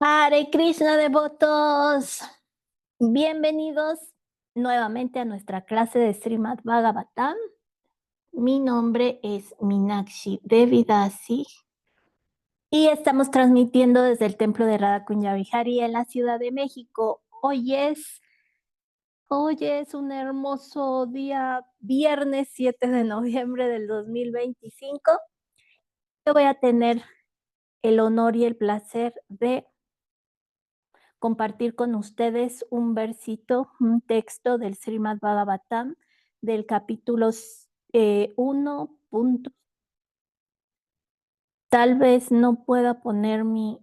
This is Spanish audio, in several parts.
Hare Krishna, devotos. Bienvenidos nuevamente a nuestra clase de Srimad Bhagavatam. Mi nombre es Meenakshi Devidasi y estamos transmitiendo desde el templo de Radha Kunya Vihari en la Ciudad de México. Hoy es un hermoso día, viernes 7 de noviembre del 2025. Yo voy a tener el honor y el placer de compartir con ustedes un versito, un texto del Srimad Bhagavatam, del capítulo 1. Tal vez no pueda poner mis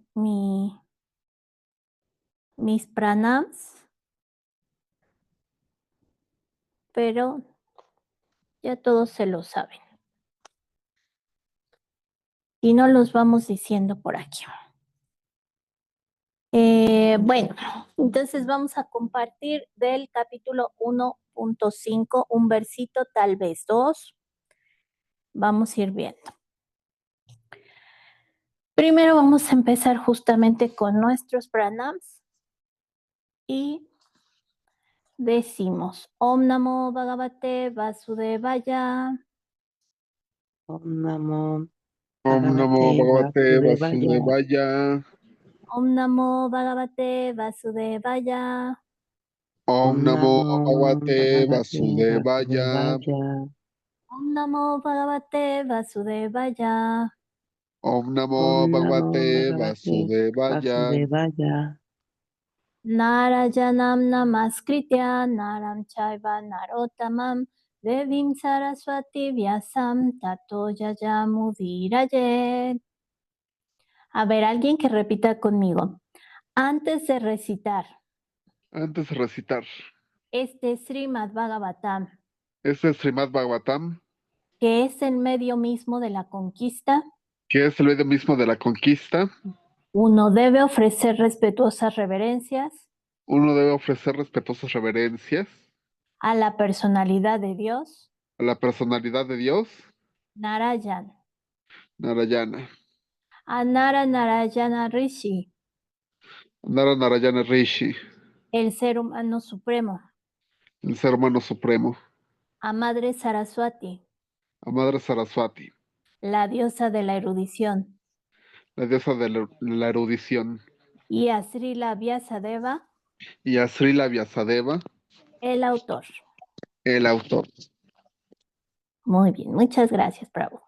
pranams, pero ya todos se lo saben. Y no los vamos diciendo por aquí. Bueno, entonces vamos a compartir del capítulo 1.5, un versito, tal vez dos. Vamos a ir viendo. Primero vamos a empezar justamente con nuestros pranams y decimos Om Namo Bhagavate Vasudevaya. Om Namo Bhagavate Vasudevaya. Om Namo Bhagavate Vasudevaya. Om Namo Bhagavate Vasudevaya. Om Namo Bhagavate Vasudevaya. Om Namo Bhagavate Vasudevaya. Narayanam Namaskritya Naram Chaiva Narotamam Devim Saraswati Vyasam Tato Yayamudiraye. A ver, alguien que repita conmigo. Antes de recitar este Srimad Bhagavatam, Este es Srimad Bhagavatam, que es el medio mismo de la conquista, que es el medio mismo de la conquista. uno debe ofrecer respetuosas reverencias Uno debe ofrecer respetuosas reverencias a la personalidad de Dios, a la personalidad de Dios, Narayan, Narayana. a Narayana Rishi, Narayana Rishi, el ser humano supremo, el ser humano supremo. a Madre Saraswati, A Madre Saraswati, la diosa de la erudición, la diosa de la erudición. y a Srila Vyasadeva, Y a Srila Vyasadeva, el autor. el autor. Muy bien, muchas gracias, Prabhu.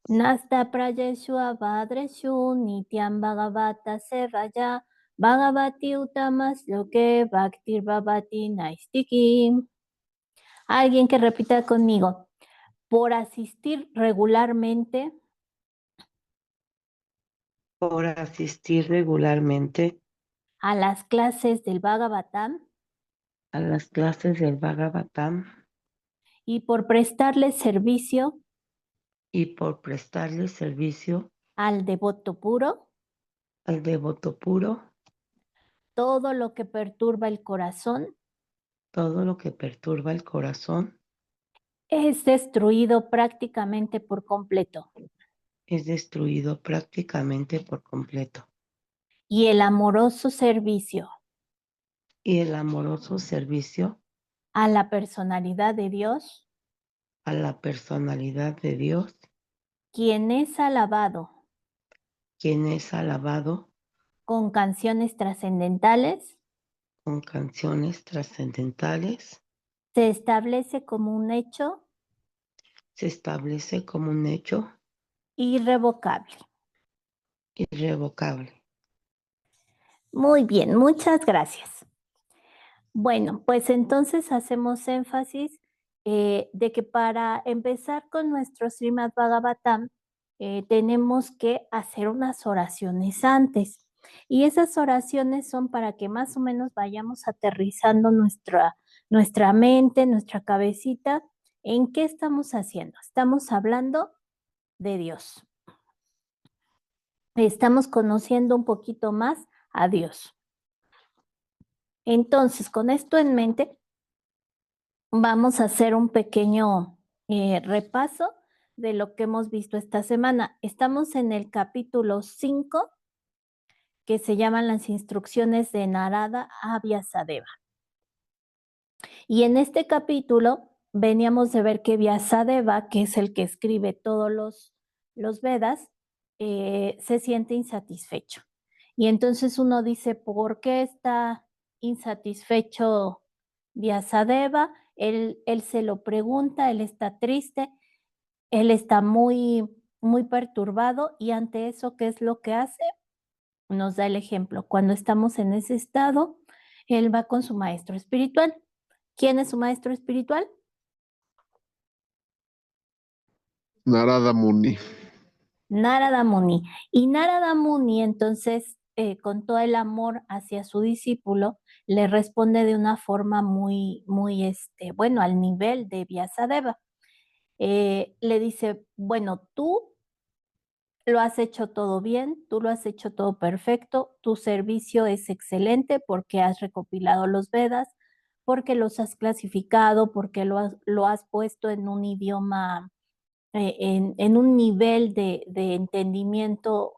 Nasta Prayeshu Abhadreshu Nityam Bhagavata Sevaya Bhagavati Utamas Loke Bhaktir Bhavati Naistiki. Alguien que repita conmigo. Por asistir regularmente a las clases del Bhagavatam y por prestarle servicio al devoto puro, todo lo que perturba el corazón es destruido prácticamente por completo. Y el amoroso servicio a la personalidad de Dios, quien es alabado con canciones trascendentales, se establece como un hecho irrevocable. Muy bien, muchas gracias. Bueno, pues entonces hacemos énfasis de que para empezar con nuestro Srimad Bhagavatam tenemos que hacer unas oraciones antes. Y esas oraciones son para que más o menos vayamos aterrizando nuestra mente, nuestra cabecita, en qué estamos haciendo. Estamos hablando de Dios. Estamos conociendo un poquito más a Dios. Entonces, con esto en mente, vamos a hacer un pequeño repaso de lo que hemos visto esta semana. Estamos en el capítulo 5 que se llaman las instrucciones de Narada a Vyasadeva. Y en este capítulo veníamos de ver que Vyasadeva, que es el que escribe todos los Vedas, se siente insatisfecho. Y entonces uno dice, ¿por qué está insatisfecho Vyasadeva? Él se lo pregunta, él está triste, él está muy, muy perturbado y ante eso, ¿qué es lo que hace? Nos da el ejemplo. Cuando estamos en ese estado, él va con su maestro espiritual. ¿Quién es su maestro espiritual? Narada Muni. Narada Muni. Y Narada Muni, entonces, con todo el amor hacia su discípulo, le responde de una forma muy, muy, bueno, al nivel de Vyasadeva. Le dice, bueno, tú lo has hecho todo bien, tú lo has hecho todo perfecto, tu servicio es excelente porque has recopilado los Vedas, porque los has clasificado, porque lo has puesto en un idioma, en un nivel de entendimiento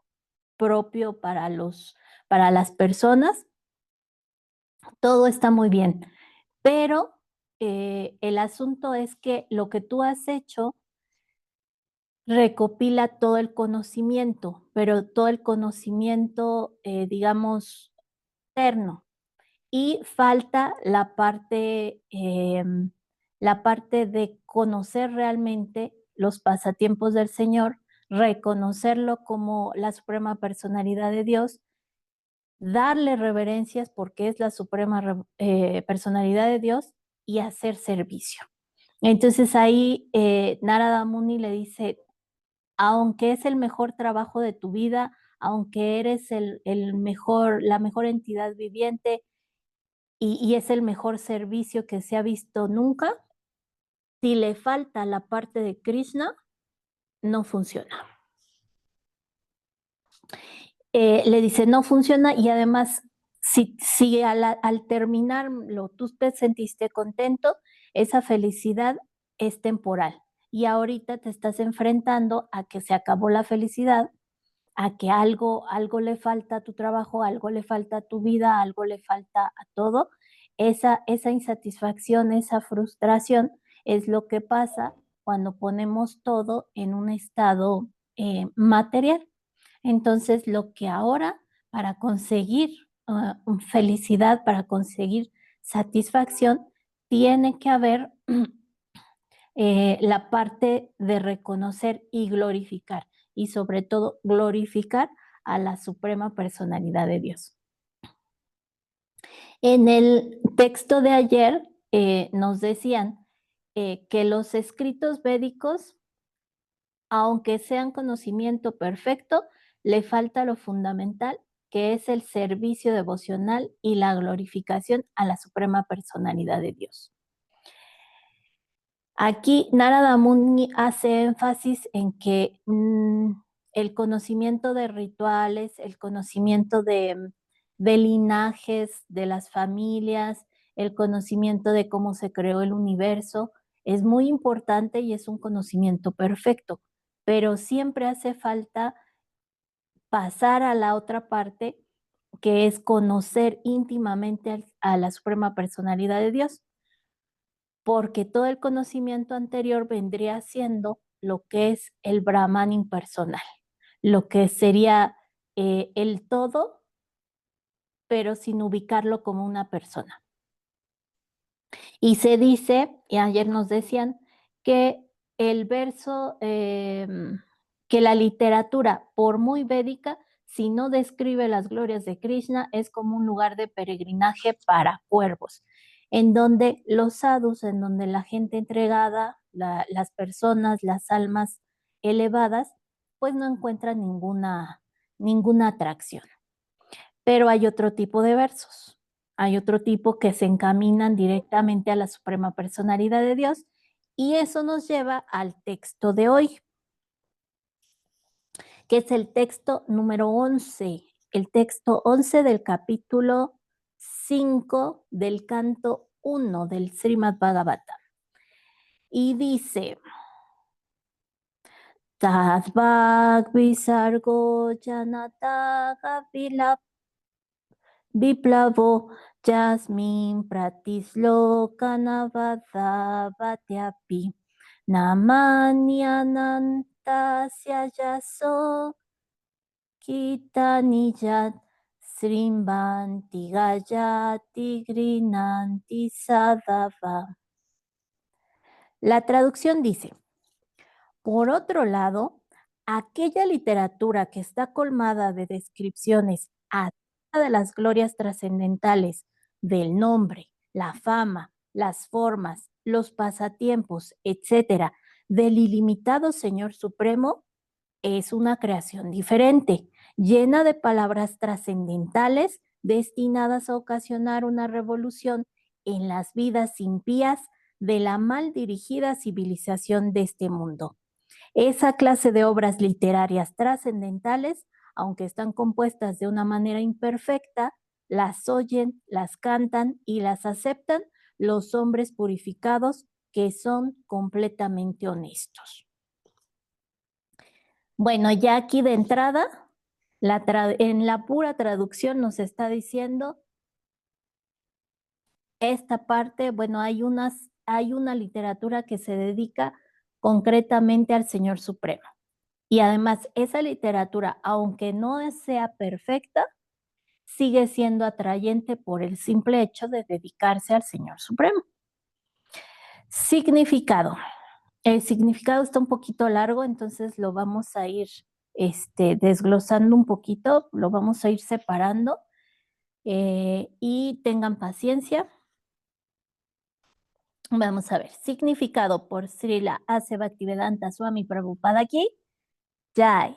propio para las personas. Todo está muy bien, pero el asunto es que lo que tú has hecho recopila todo el conocimiento, pero todo el conocimiento, digamos, externo. Y falta la parte de conocer realmente los pasatiempos del Señor, reconocerlo como la suprema personalidad de Dios, darle reverencias porque es la suprema personalidad de Dios y hacer servicio. Entonces ahí Narada Muni le dice, aunque es el mejor trabajo de tu vida, aunque eres la mejor entidad viviente y es el mejor servicio que se ha visto nunca, si le falta la parte de Krishna, no funciona. Le dice, no funciona y además, si al terminarlo tú te sentiste contento, esa felicidad es temporal y ahorita te estás enfrentando a que se acabó la felicidad, a que algo le falta a tu trabajo, algo le falta a tu vida, algo le falta a todo. Esa insatisfacción, esa frustración es lo que pasa cuando ponemos todo en un estado material. Entonces, lo que ahora para conseguir felicidad, para conseguir satisfacción, tiene que haber la parte de reconocer y glorificar, y sobre todo glorificar a la suprema personalidad de Dios. En el texto de ayer nos decían que los escritos védicos, aunque sean conocimiento perfecto, le falta lo fundamental, que es el servicio devocional y la glorificación a la suprema personalidad de Dios. Aquí Narada Muni hace énfasis en que el conocimiento de rituales, el conocimiento de linajes de las familias, el conocimiento de cómo se creó el universo, es muy importante y es un conocimiento perfecto, pero siempre hace falta pasar a la otra parte, que es conocer íntimamente a la suprema personalidad de Dios, porque todo el conocimiento anterior vendría siendo lo que es el Brahman impersonal, lo que sería el todo, pero sin ubicarlo como una persona. Y se dice, y ayer nos decían, que el verso, que la literatura, por muy védica, si no describe las glorias de Krishna, es como un lugar de peregrinaje para cuervos, en donde los sadhus, en donde la gente entregada, las personas, las almas elevadas, pues no encuentran ninguna atracción. Pero hay otro tipo de versos, hay otro tipo que se encaminan directamente a la suprema personalidad de Dios, y eso nos lleva al texto de hoy, que es el texto número 11, el texto 11 del capítulo 5 del canto 1 del Srimad Bhagavatam. Y dice, Tad Bhag Visargo Janata Gavilap Biplavo Jasmin Pratisloka Navadhavatyapi Namanyanantasya Yaso Kitaniyat Srimbanti Gayati Grinanti Sadava. La traducción dice: por otro lado, aquella literatura que está colmada de descripciones acerca de las glorias trascendentales del nombre, la fama, las formas, los pasatiempos, etcétera, del ilimitado Señor Supremo, es una creación diferente, llena de palabras trascendentales destinadas a ocasionar una revolución en las vidas impías de la mal dirigida civilización de este mundo. Esa clase de obras literarias trascendentales, aunque están compuestas de una manera imperfecta, las oyen, las cantan y las aceptan los hombres purificados que son completamente honestos. Bueno, ya aquí de entrada, en la pura traducción nos está diciendo esta parte, bueno, hay una literatura que se dedica concretamente al Señor Supremo. Y además, esa literatura, aunque no sea perfecta, sigue siendo atrayente por el simple hecho de dedicarse al Señor Supremo. Significado. El significado está un poquito largo, entonces lo vamos a ir desglosando un poquito, lo vamos a ir separando y tengan paciencia. Vamos a ver, significado por Srila A.C. Bhaktivedanta Swami Prabhupada Ki Jai.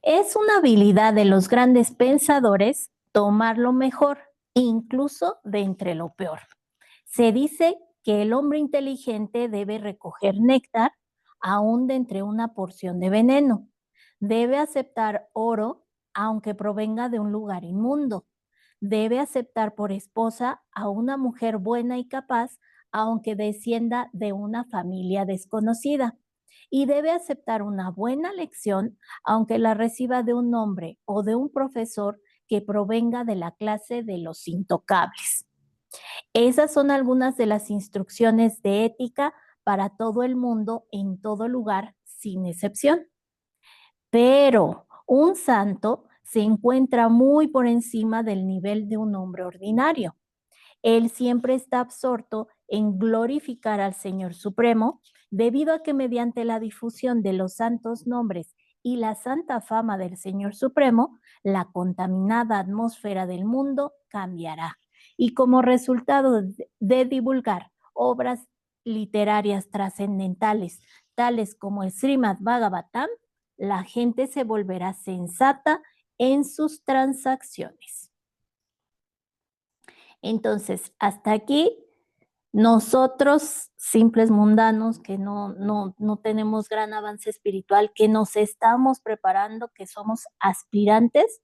Es una habilidad de los grandes pensadores tomar lo mejor, incluso de entre lo peor. Se dice que el hombre inteligente debe recoger néctar aún de entre una porción de veneno. Debe aceptar oro aunque provenga de un lugar inmundo. Debe aceptar por esposa a una mujer buena y capaz aunque descienda de una familia desconocida. Y debe aceptar una buena lección aunque la reciba de un hombre o de un profesor que provenga de la clase de los intocables. Esas son algunas de las instrucciones de ética para todo el mundo, en todo lugar, sin excepción. Pero un santo se encuentra muy por encima del nivel de un hombre ordinario. Él siempre está absorto en glorificar al Señor Supremo, debido a que mediante la difusión de los santos nombres y la santa fama del Señor Supremo, la contaminada atmósfera del mundo cambiará. Y como resultado de divulgar obras literarias trascendentales, tales como el Srimad Bhagavatam, la gente se volverá sensata en sus transacciones. Entonces, hasta aquí, nosotros, simples mundanos, que no tenemos gran avance espiritual, que nos estamos preparando, que somos aspirantes,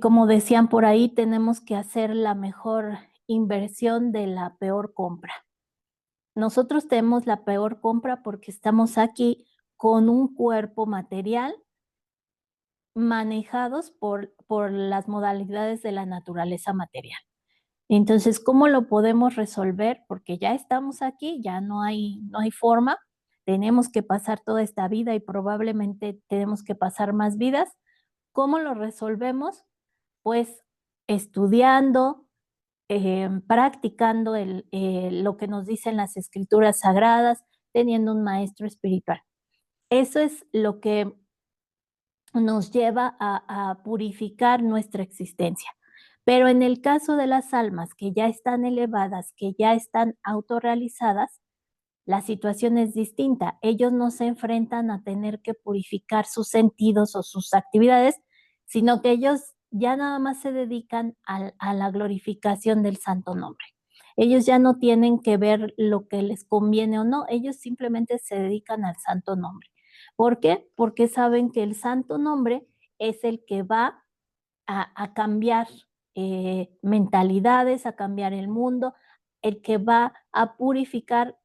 como decían por ahí, tenemos que hacer la mejor inversión de la peor compra. Nosotros tenemos la peor compra porque estamos aquí con un cuerpo material manejados por las modalidades de la naturaleza material. Entonces, ¿cómo lo podemos resolver? Porque ya estamos aquí, ya no hay forma, tenemos que pasar toda esta vida y probablemente tenemos que pasar más vidas. ¿Cómo lo resolvemos? Pues estudiando, practicando lo que nos dicen las escrituras sagradas, teniendo un maestro espiritual. Eso es lo que nos lleva a purificar nuestra existencia. Pero en el caso de las almas que ya están elevadas, que ya están autorrealizadas, la situación es distinta. Ellos no se enfrentan a tener que purificar sus sentidos o sus actividades, sino que ellos ya nada más se dedican a la glorificación del santo nombre. Ellos ya no tienen que ver lo que les conviene o no, ellos simplemente se dedican al santo nombre. ¿Por qué? Porque saben que el santo nombre es el que va a cambiar mentalidades, a cambiar el mundo, el que va a purificar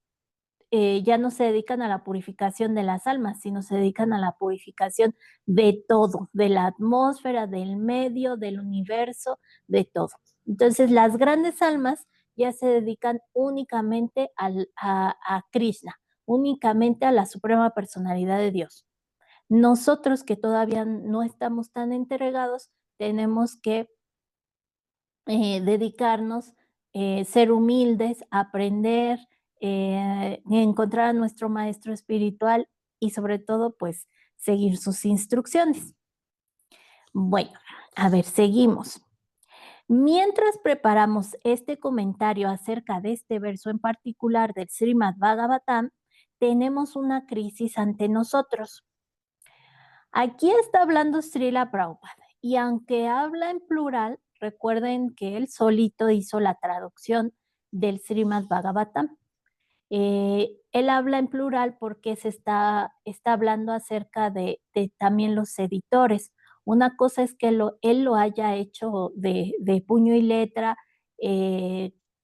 ya no se dedican a la purificación de las almas, sino se dedican a la purificación de todo, de la atmósfera, del medio, del universo, de todo. Entonces, las grandes almas ya se dedican únicamente a Krishna, únicamente a la suprema personalidad de Dios. Nosotros que todavía no estamos tan entregados, tenemos que dedicarnos, ser humildes, aprender, encontrar a nuestro maestro espiritual y sobre todo, pues, seguir sus instrucciones. Bueno, a ver, seguimos. Mientras preparamos este comentario acerca de este verso en particular del Srimad Bhagavatam, tenemos una crisis ante nosotros. Aquí está hablando Srila Prabhupada y aunque habla en plural, recuerden que él solito hizo la traducción del Srimad Bhagavatam. Él habla en plural porque se está hablando acerca de también los editores. Una cosa es que él lo haya hecho de puño y letra,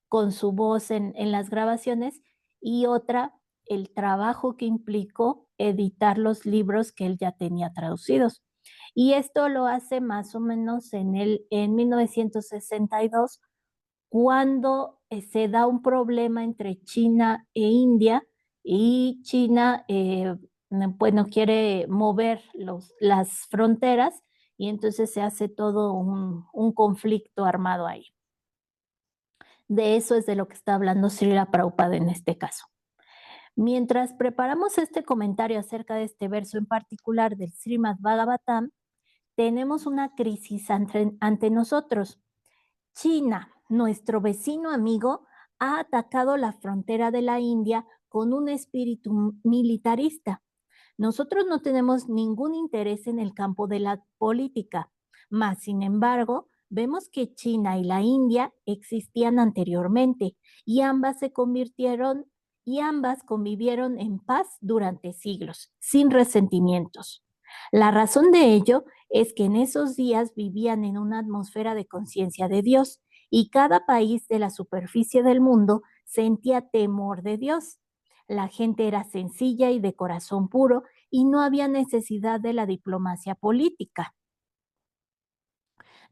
con su voz en las grabaciones, y otra, el trabajo que implicó editar los libros que él ya tenía traducidos. Y esto lo hace más o menos en 1962, cuando se da un problema entre China e India, y China bueno, quiere mover las fronteras, y entonces se hace todo un conflicto armado ahí. De eso es de lo que está hablando Srila Prabhupada en este caso. Mientras preparamos este comentario acerca de este verso en particular del Srimad Bhagavatam, tenemos una crisis ante nosotros. China, nuestro vecino amigo, ha atacado la frontera de la India con un espíritu militarista. Nosotros no tenemos ningún interés en el campo de la política, mas sin embargo, vemos que China y la India existían anteriormente y ambas convivieron en paz durante siglos, sin resentimientos. La razón de ello es que en esos días vivían en una atmósfera de conciencia de Dios y cada país de la superficie del mundo sentía temor de Dios. La gente era sencilla y de corazón puro y no había necesidad de la diplomacia política.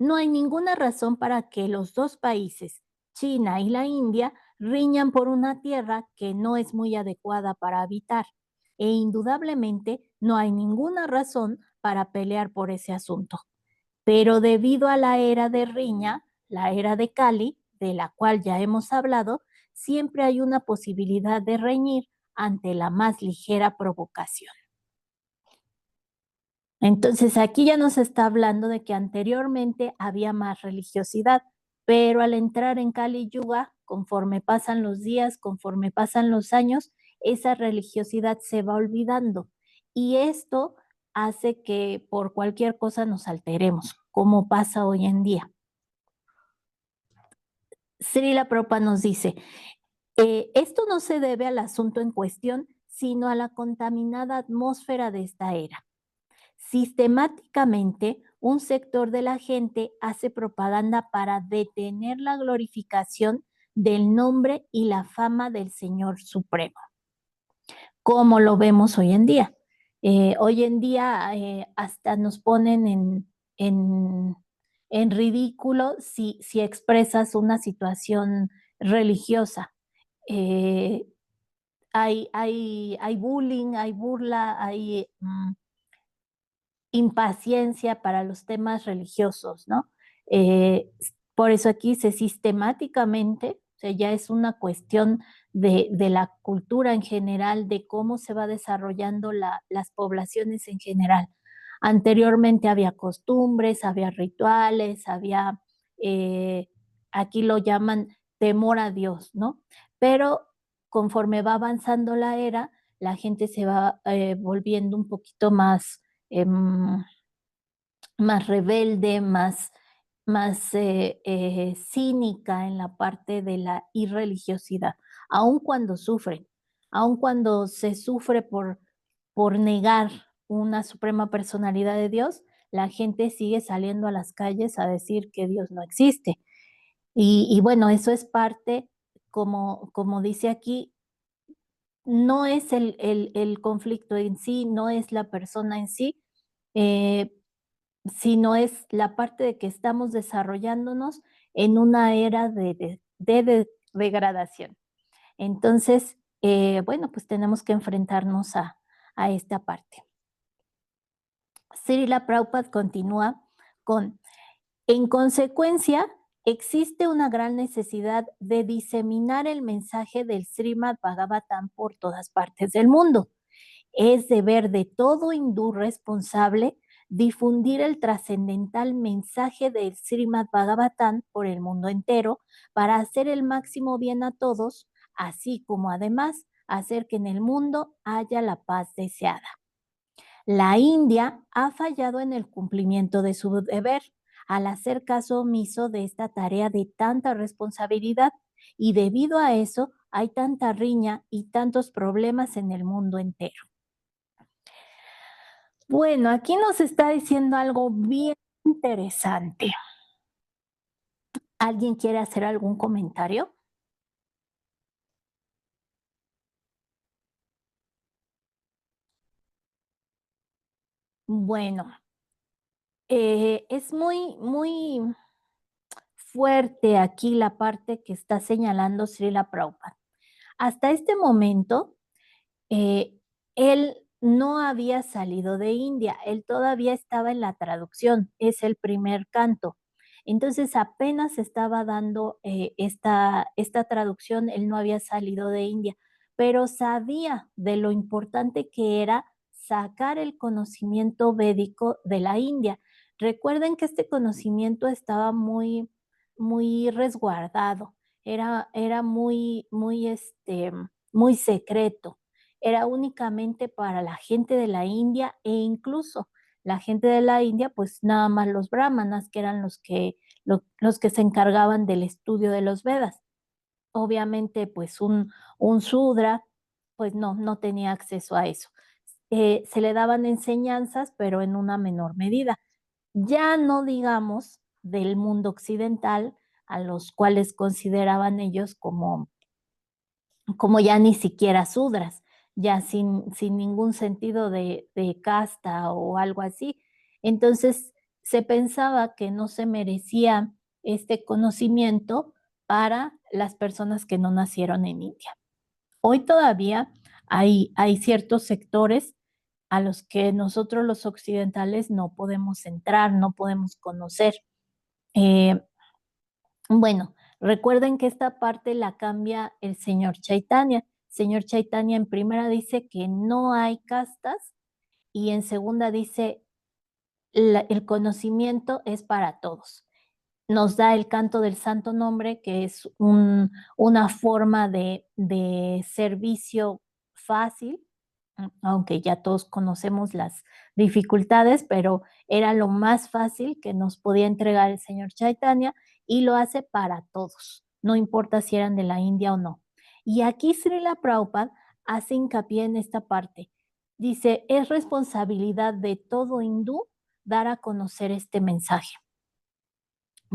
No hay ninguna razón para que los dos países, China y la India, riñan por una tierra que no es muy adecuada para habitar. E indudablemente no hay ninguna razón para pelear por ese asunto. Pero debido a la era de riña, la era de Kali, de la cual ya hemos hablado, siempre hay una posibilidad de reñir ante la más ligera provocación. Entonces aquí ya nos está hablando de que anteriormente había más religiosidad, pero al entrar en Kali Yuga, conforme pasan los días, conforme pasan los años, esa religiosidad se va olvidando. Y esto hace que por cualquier cosa nos alteremos, como pasa hoy en día. Srila Prabhupada nos dice, esto no se debe al asunto en cuestión, sino a la contaminada atmósfera de esta era. Sistemáticamente, un sector de la gente hace propaganda para detener la glorificación del nombre y la fama del Señor Supremo, como lo vemos hoy en día. Hoy en día hasta nos ponen en ridículo si expresas una situación religiosa. Hay bullying, hay burla, hay impaciencia para los temas religiosos, ¿no? Por eso aquí sistemáticamente, o sea, ya es una cuestión de la cultura en general, de cómo se va desarrollando las poblaciones en general. Anteriormente había costumbres, había rituales, había, aquí lo llaman temor a Dios, ¿no? Pero conforme va avanzando la era, la gente se va volviendo un poquito más más rebelde, más cínica en la parte de la irreligiosidad, aun cuando sufren, aun cuando se sufre por negar una suprema personalidad de Dios, la gente sigue saliendo a las calles a decir que Dios no existe. Y bueno, eso es parte, como dice aquí, no es el conflicto en sí, no es la persona en sí, sino es la parte de que estamos desarrollándonos en una era de degradación. Entonces, bueno, pues tenemos que enfrentarnos a esta parte. Srila Prabhupada continúa con: en consecuencia, existe una gran necesidad de diseminar el mensaje del Srimad Bhagavatam por todas partes del mundo. Es deber de todo hindú responsable difundir el trascendental mensaje del Srimad Bhagavatam por el mundo entero para hacer el máximo bien a todos, así como además hacer que en el mundo haya la paz deseada. La India ha fallado en el cumplimiento de su deber al hacer caso omiso de esta tarea de tanta responsabilidad, y debido a eso hay tanta riña y tantos problemas en el mundo entero. Bueno, aquí nos está diciendo algo bien interesante. ¿Alguien quiere hacer algún comentario? Bueno, es muy fuerte aquí la parte que está señalando Srila Prabhupada. Hasta este momento, él no había salido de India, él todavía estaba en la traducción, es el primer canto. Entonces apenas estaba dando esta traducción, él no había salido de India, pero sabía de lo importante que era sacar el conocimiento védico de la India. Recuerden que este conocimiento estaba muy resguardado, era muy secreto, era únicamente para la gente de la India, e incluso la gente de la India, pues nada más los brahmanas, que eran los que se encargaban del estudio de los Vedas. Obviamente, pues un Shudra, pues no tenía acceso a eso. Se le daban enseñanzas, pero en una menor medida. Ya no digamos del mundo occidental, a los cuales consideraban ellos como ya ni siquiera Sudras, ya sin ningún sentido de casta o algo así. Entonces se pensaba que no se merecía este conocimiento para las personas que no nacieron en India. Hoy todavía hay ciertos sectores a los que nosotros los occidentales no podemos entrar, no podemos conocer. Bueno, recuerden que esta parte la cambia el señor Chaitanya. Señor Chaitanya en primera dice que no hay castas, y en segunda dice el conocimiento es para todos. Nos da el canto del santo nombre, que es una forma de servicio fácil, aunque ya todos conocemos las dificultades, pero era lo más fácil que nos podía entregar el señor Chaitanya, y lo hace para todos, no importa si eran de la India o no. Y aquí Srila Prabhupada hace hincapié en esta parte. Dice, es responsabilidad de todo hindú dar a conocer este mensaje,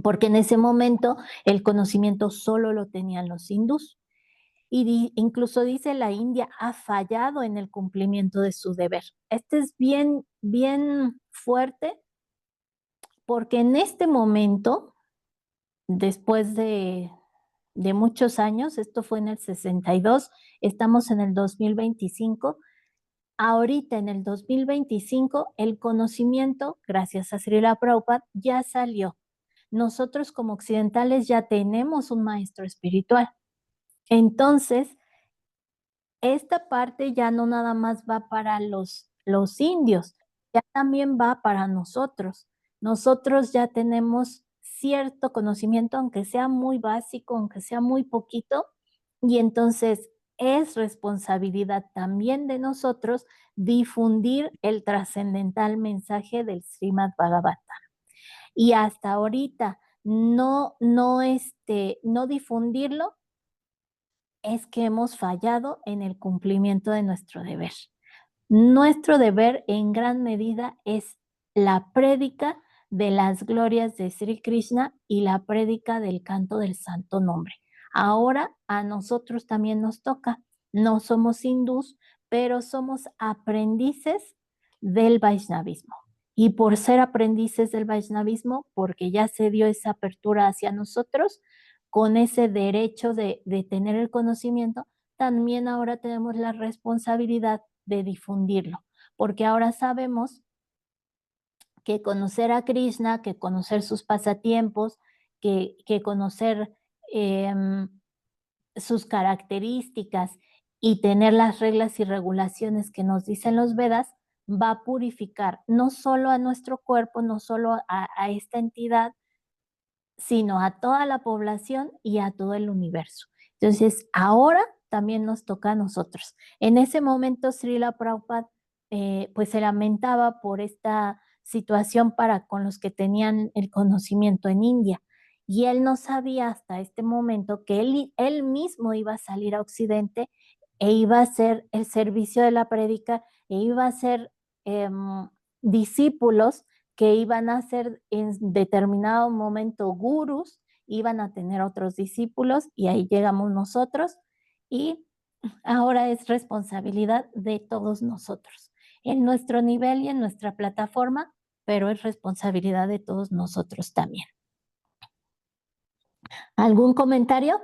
porque en ese momento el conocimiento solo lo tenían los hindús. Y incluso dice, la India ha fallado en el cumplimiento de su deber. Este es bien fuerte, porque en este momento, después de muchos años, esto fue en el 62, estamos en el 2025, ahorita en el 2025 el conocimiento, gracias a Srila Prabhupada, ya salió. Nosotros como occidentales ya tenemos un maestro espiritual. Entonces, esta parte ya no nada más va para los indios, ya también va para nosotros. Nosotros ya tenemos cierto conocimiento, aunque sea muy básico, aunque sea muy poquito, y entonces es responsabilidad también de nosotros difundir el trascendental mensaje del Srimad Bhagavatam. Y hasta ahorita no difundirlo, es que hemos fallado en el cumplimiento de nuestro deber. Nuestro deber en gran medida es la prédica de las glorias de Sri Krishna y la prédica del canto del santo nombre. Ahora a nosotros también nos toca. no somos hindús, pero somos aprendices del Vaishnavismo. Y por ser aprendices del Vaishnavismo, porque ya se dio esa apertura hacia nosotros, con ese derecho de tener el conocimiento, también ahora tenemos la responsabilidad de difundirlo, porque ahora sabemos que conocer a Krishna, que conocer sus pasatiempos, que conocer sus características y tener las reglas y regulaciones que nos dicen los Vedas, va a purificar no solo a nuestro cuerpo, no solo a esta entidad, sino a toda la población y a todo el universo. Entonces, ahora también nos toca a nosotros. En ese momento, Srila Prabhupada pues se lamentaba por esta situación para con los que tenían el conocimiento en India. Y él no sabía hasta este momento que él mismo iba a salir a Occidente e iba a hacer el servicio de la prédica e iba a ser discípulos que iban a ser en determinado momento gurús, iban a tener otros discípulos y ahí llegamos nosotros y ahora es responsabilidad de todos nosotros, en nuestro nivel y en nuestra plataforma, pero es responsabilidad de todos nosotros también. ¿Algún comentario?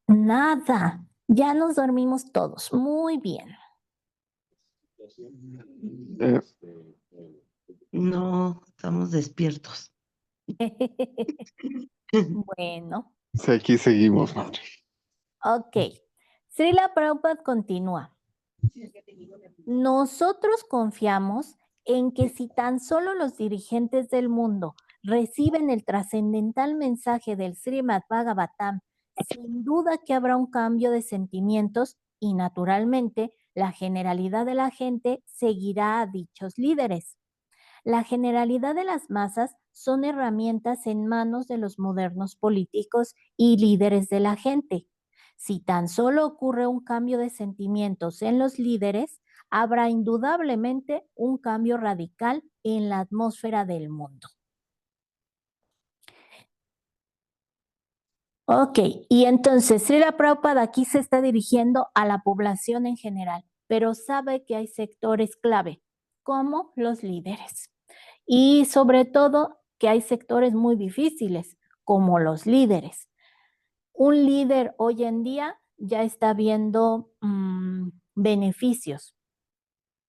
Nada, ya nos dormimos todos, muy bien. No, estamos despiertos. Bueno. Sí, aquí seguimos, madre. Ok. Srila Prabhupada continúa. Nosotros confiamos en que si tan solo los dirigentes del mundo reciben el trascendental mensaje del Srimad Bhagavatam, sin duda que habrá un cambio de sentimientos y naturalmente la generalidad de la gente seguirá a dichos líderes. La generalidad de las masas son herramientas en manos de los modernos políticos y líderes de la gente. Si tan solo ocurre un cambio de sentimientos en los líderes, habrá indudablemente un cambio radical en la atmósfera del mundo. Ok, y entonces Srila Prabhupada aquí se está dirigiendo a la población en general, pero sabe que hay sectores clave, como los líderes. Y sobre todo que hay sectores muy difíciles, como los líderes. Un líder hoy en día ya está viendo beneficios,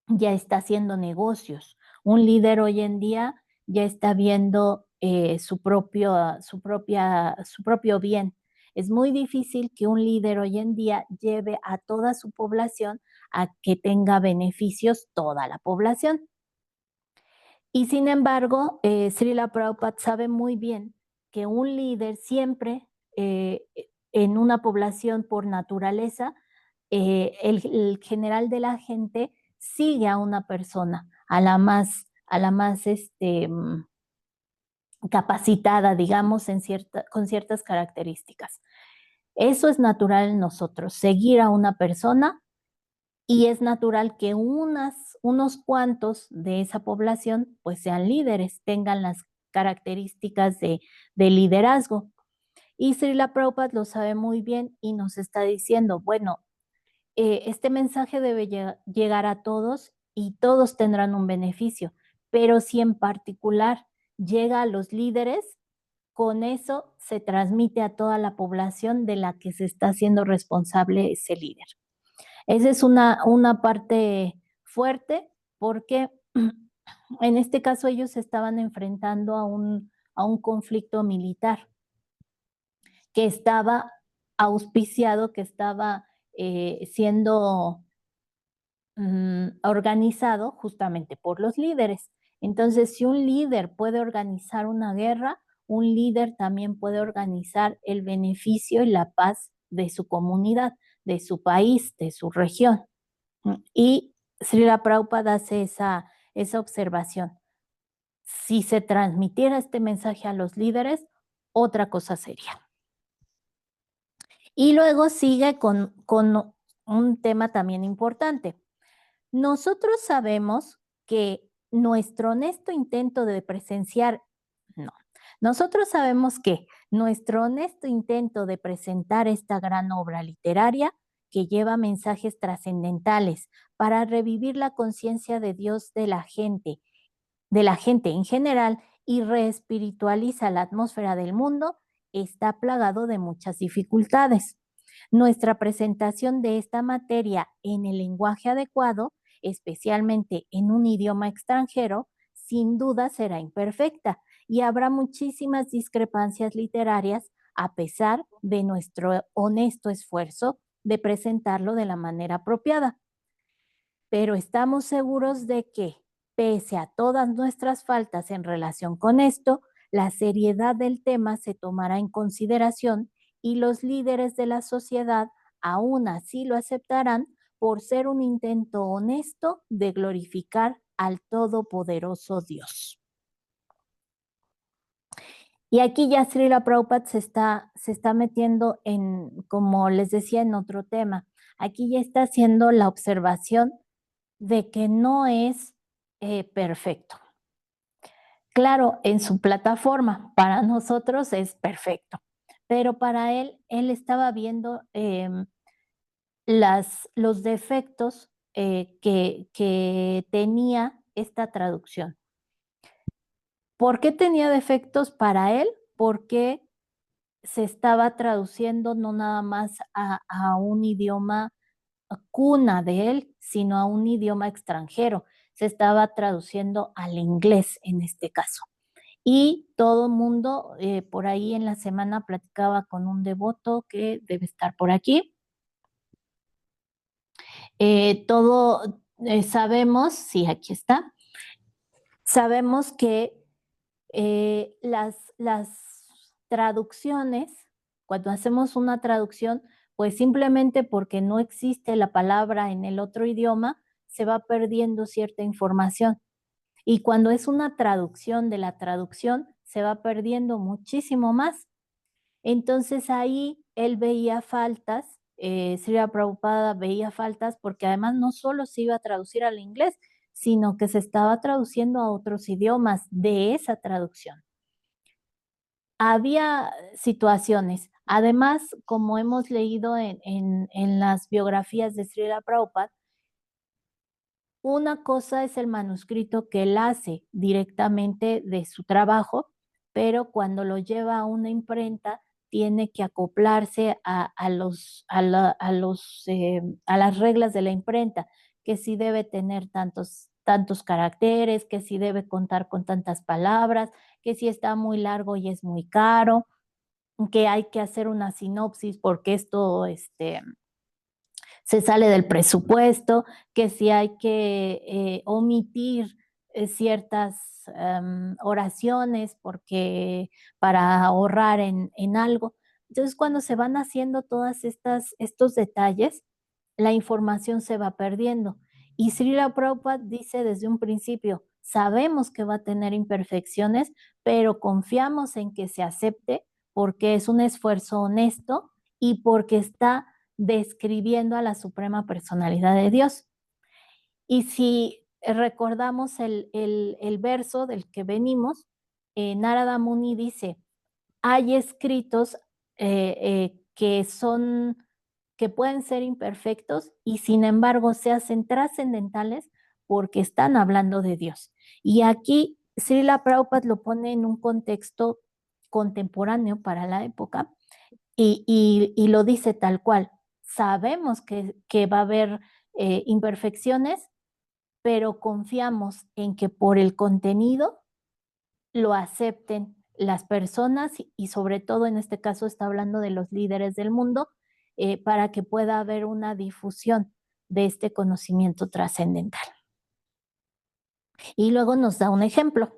ya está haciendo negocios. Un líder hoy en día ya está viendo su propio bien. Es muy difícil que un líder hoy en día lleve a toda su población a que tenga beneficios toda la población. Y sin embargo, Srila Prabhupada sabe muy bien que un líder siempre en una población por naturaleza, el general de la gente sigue a una persona, a la más capacitada, digamos, con ciertas características. Eso es natural en nosotros, seguir a una persona, y es natural que unos cuantos de esa población pues sean líderes, tengan las características de liderazgo. Y Srila Prabhupada lo sabe muy bien y nos está diciendo, bueno, este mensaje debe llegar a todos y todos tendrán un beneficio, pero si en particular llega a los líderes, con eso se transmite a toda la población de la que se está haciendo responsable ese líder. Esa es una parte fuerte porque en este caso ellos se estaban enfrentando a un conflicto militar que estaba auspiciado, que estaba siendo organizado justamente por los líderes. Entonces, si un líder puede organizar una guerra, un líder también puede organizar el beneficio y la paz de su comunidad, de su país, de su región. Y Srila Prabhupada hace esa observación. Si se transmitiera este mensaje a los líderes, otra cosa sería. Y luego sigue con un tema también importante. Nosotros sabemos que nuestro honesto intento de presenciar, no. Nosotros sabemos que nuestro honesto intento de presentar esta gran obra literaria que lleva mensajes trascendentales para revivir la conciencia de Dios de la gente en general y reespiritualiza la atmósfera del mundo, está plagado de muchas dificultades. Nuestra presentación de esta materia en el lenguaje adecuado, especialmente en un idioma extranjero, sin duda será imperfecta y habrá muchísimas discrepancias literarias a pesar de nuestro honesto esfuerzo de presentarlo de la manera apropiada. Pero estamos seguros de que, pese a todas nuestras faltas en relación con esto, la seriedad del tema se tomará en consideración y los líderes de la sociedad aún así lo aceptarán por ser un intento honesto de glorificar al Todopoderoso Dios. Y aquí ya Srila Prabhupada se está metiendo en, como les decía, en otro tema. Aquí ya está haciendo la observación de que no es perfecto. Claro, en su plataforma, para nosotros es perfecto, pero para él estaba viendo los defectos que tenía esta traducción. ¿Por qué tenía defectos para él? Porque se estaba traduciendo no nada más a un idioma cuna de él, sino a un idioma extranjero. Se estaba traduciendo al inglés en este caso. Y todo el mundo, por ahí en la semana platicaba con un devoto que debe estar por aquí. Sabemos, sí, aquí está, sabemos que las traducciones, cuando hacemos una traducción, pues simplemente porque no existe la palabra en el otro idioma, se va perdiendo cierta información. Y cuando es una traducción de la traducción, se va perdiendo muchísimo más. Entonces ahí él veía faltas, Srila Prabhupada veía faltas porque además no solo se iba a traducir al inglés, sino que se estaba traduciendo a otros idiomas de esa traducción. Había situaciones, además, como hemos leído en las biografías de Srila Prabhupada, una cosa es el manuscrito que él hace directamente de su trabajo, pero cuando lo lleva a una imprenta, tiene que acoplarse a las reglas de la imprenta, que sí debe tener tantos caracteres, que sí debe contar con tantas palabras, que si está muy largo y es muy caro, que hay que hacer una sinopsis porque esto se sale del presupuesto, que si hay que omitir ciertas oraciones porque para ahorrar en algo. Entonces, cuando se van haciendo todos estos detalles, la información se va perdiendo. Y Srila Prabhupada dice desde un principio, sabemos que va a tener imperfecciones, pero confiamos en que se acepte porque es un esfuerzo honesto y porque está describiendo a la Suprema Personalidad de Dios. Y si recordamos el verso del que venimos, Narada Muni dice, hay escritos que pueden ser imperfectos y sin embargo se hacen trascendentales porque están hablando de Dios. Y aquí Srila Prabhupada lo pone en un contexto contemporáneo para la época y lo dice tal cual. Sabemos que va a haber imperfecciones, pero confiamos en que por el contenido lo acepten las personas y sobre todo en este caso está hablando de los líderes del mundo para que pueda haber una difusión de este conocimiento trascendental. Y luego nos da un ejemplo.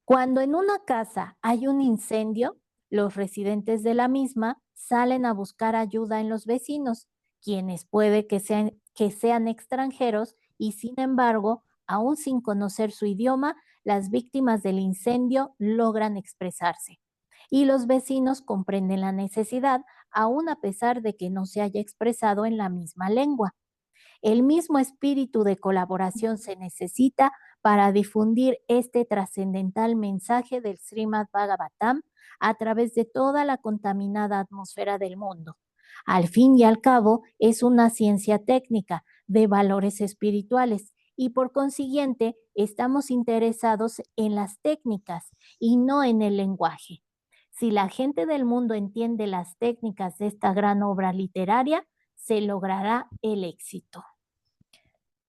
Cuando en una casa hay un incendio, los residentes de la misma salen a buscar ayuda en los vecinos, quienes puede que sean extranjeros y sin embargo, aún sin conocer su idioma, las víctimas del incendio logran expresarse. Y los vecinos comprenden la necesidad, aún a pesar de que no se haya expresado en la misma lengua. El mismo espíritu de colaboración se necesita para difundir este trascendental mensaje del Srimad Bhagavatam a través de toda la contaminada atmósfera del mundo. Al fin y al cabo, es una ciencia técnica de valores espirituales y por consiguiente estamos interesados en las técnicas y no en el lenguaje. Si la gente del mundo entiende las técnicas de esta gran obra literaria, se logrará el éxito.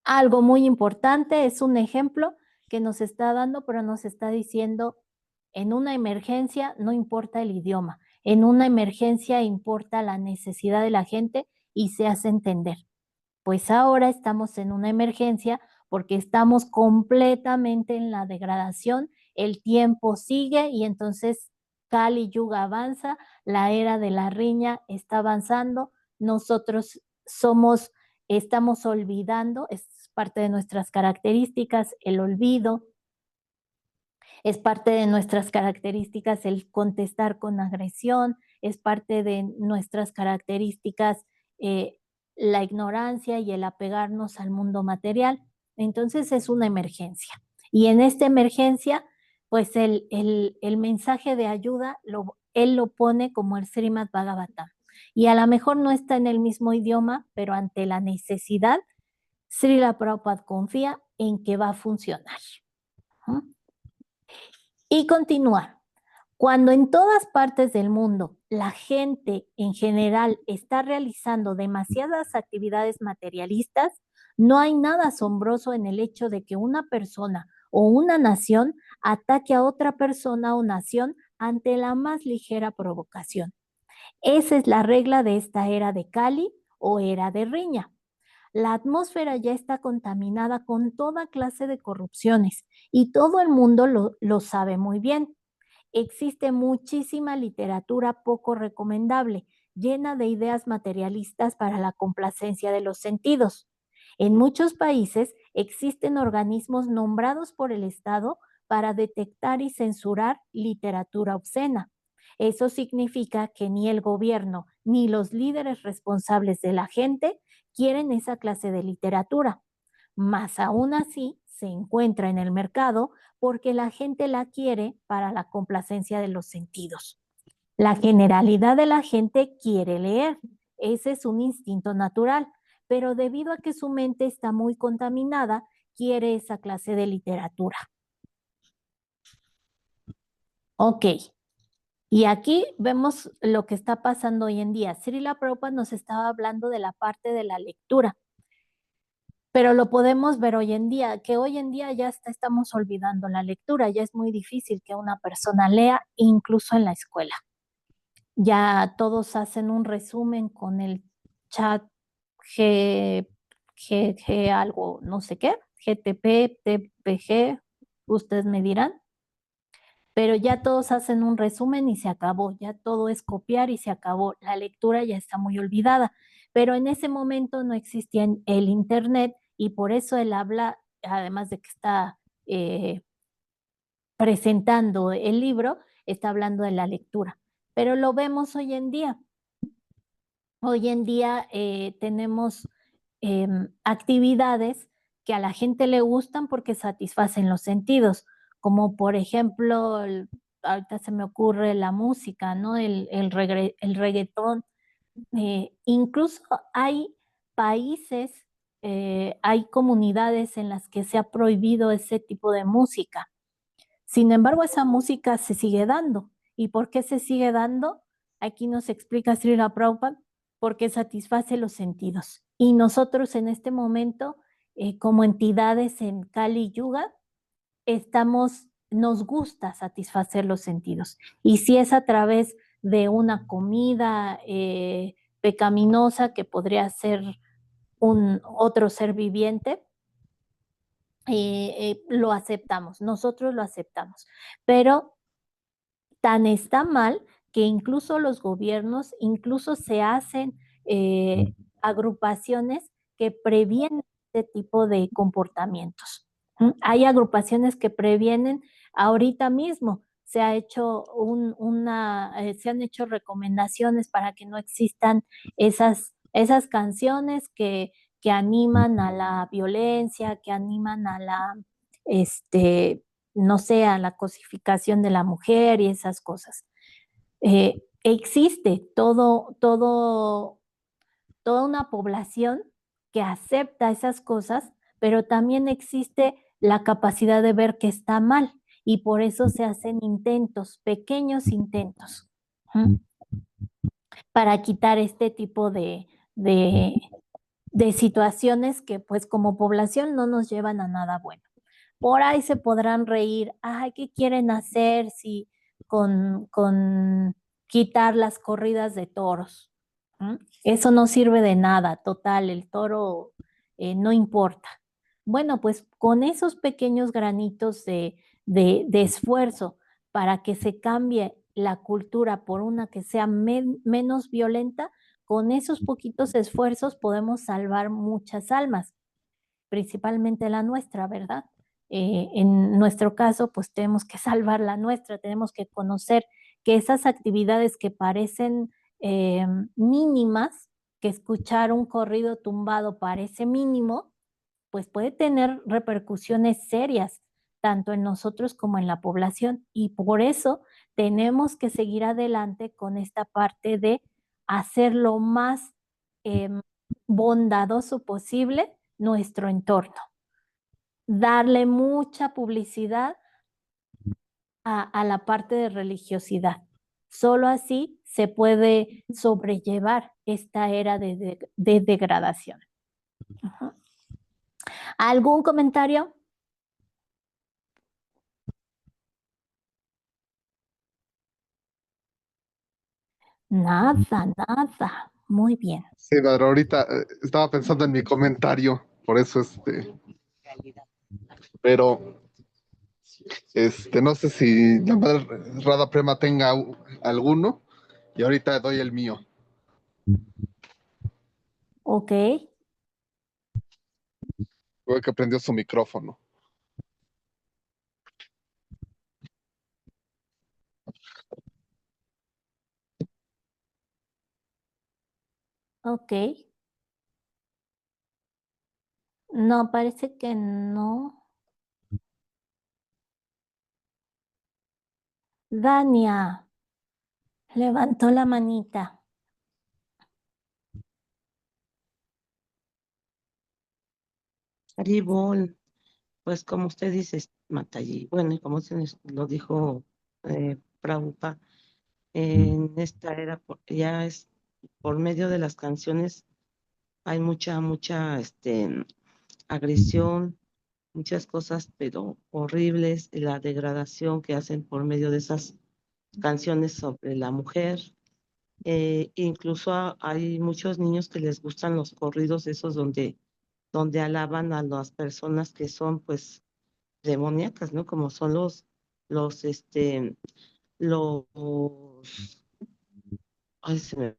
Algo muy importante, es un ejemplo que nos está dando, pero nos está diciendo, en una emergencia no importa el idioma, en una emergencia importa la necesidad de la gente y se hace entender. Pues ahora estamos en una emergencia porque estamos completamente en la degradación, el tiempo sigue y entonces Kali Yuga avanza, la era de la riña está avanzando, nosotros estamos olvidando, es parte de nuestras características, el olvido, es parte de nuestras características el contestar con agresión, es parte de nuestras características la ignorancia y el apegarnos al mundo material. Entonces es una emergencia. Y en esta emergencia, pues el mensaje de ayuda, él lo pone como el Srimad Bhagavatam. Y a lo mejor no está en el mismo idioma, pero ante la necesidad, Srila Prabhupada confía en que va a funcionar. Y continúa. Cuando en todas partes del mundo la gente en general está realizando demasiadas actividades materialistas, no hay nada asombroso en el hecho de que una persona o una nación ataque a otra persona o nación ante la más ligera provocación. Esa es la regla de esta era de Kali o era de riña. La atmósfera ya está contaminada con toda clase de corrupciones y todo el mundo lo sabe muy bien. Existe muchísima literatura poco recomendable, llena de ideas materialistas para la complacencia de los sentidos. En muchos países existen organismos nombrados por el Estado para detectar y censurar literatura obscena. Eso significa que ni el gobierno ni los líderes responsables de la gente quieren esa clase de literatura. Más aún así, se encuentra en el mercado porque la gente la quiere para la complacencia de los sentidos. La generalidad de la gente quiere leer, ese es un instinto natural, pero debido a que su mente está muy contaminada, quiere esa clase de literatura. Ok, y aquí vemos lo que está pasando hoy en día. Srila Prabhupada nos estaba hablando de la parte de la lectura. Pero lo podemos ver hoy en día, que hoy en día ya estamos olvidando la lectura, ya es muy difícil que una persona lea, incluso en la escuela. Ya todos hacen un resumen con el chat algo, no sé qué, GTP, TPG, ustedes me dirán, pero ya todos hacen un resumen y se acabó, ya todo es copiar y se acabó, la lectura ya está muy olvidada, pero en ese momento no existía el internet y por eso él habla, además de que está presentando el libro, está hablando de la lectura, pero lo vemos hoy en día. Hoy en día tenemos actividades que a la gente le gustan porque satisfacen los sentidos, como por ejemplo, ahorita se me ocurre la música, ¿no? El reggaetón. Incluso hay países, hay comunidades en las que se ha prohibido ese tipo de música. Sin embargo, esa música se sigue dando. ¿Y por qué se sigue dando? Aquí nos explica Srila Prabhupada, porque satisface los sentidos. Y nosotros en este momento, como entidades en Kali Yuga, nos gusta satisfacer los sentidos. Y si es a través de una comida pecaminosa que podría ser otro ser viviente, lo aceptamos, nosotros lo aceptamos, pero tan está mal que incluso los gobiernos, incluso se hacen agrupaciones que previenen este tipo de comportamientos. Hay agrupaciones que previenen ahorita mismo. Se ha hecho se han hecho recomendaciones para que no existan esas canciones que que animan a la violencia, que animan a la, no sé, a la cosificación de la mujer y esas cosas. Existe toda una población que acepta esas cosas, pero también existe la capacidad de ver que está mal y por eso se hacen intentos, pequeños intentos, para quitar este tipo de situaciones que pues como población no nos llevan a nada bueno. Por ahí se podrán reír, ay, ¿qué quieren hacer si con quitar las corridas de toros? Eso no sirve de nada, total, el toro no importa. Bueno, pues con esos pequeños granitos de esfuerzo para que se cambie la cultura por una que sea menos violenta, con esos poquitos esfuerzos podemos salvar muchas almas, principalmente la nuestra, ¿verdad? En nuestro caso, pues tenemos que salvar la nuestra, tenemos que conocer que esas actividades que parecen mínimas, que escuchar un corrido tumbado parece mínimo, pues puede tener repercusiones serias, tanto en nosotros como en la población. Y por eso tenemos que seguir adelante con esta parte de hacer lo más bondadoso posible nuestro entorno, darle mucha publicidad a la parte de religiosidad. Solo así se puede sobrellevar esta era de degradación. Ajá. ¿Algún comentario? Nada, nada. Muy bien. Sí, pero ahorita estaba pensando en mi comentario, por eso pero no sé si la madre Rada Prema tenga alguno y ahorita doy el mío. Ok. Creo que prendió su micrófono. Ok. No, parece que no. Dania levantó la manita. Haribol, pues como usted dice, Matallí, bueno, y como se lo dijo Prabhupada, en esta era ya es por medio de las canciones hay mucha agresión, muchas cosas, pero horribles, y la degradación que hacen por medio de esas canciones sobre la mujer. Incluso hay muchos niños que les gustan los corridos esos donde alaban a las personas que son pues demoníacas, ¿no? Como son los, los, ay, se me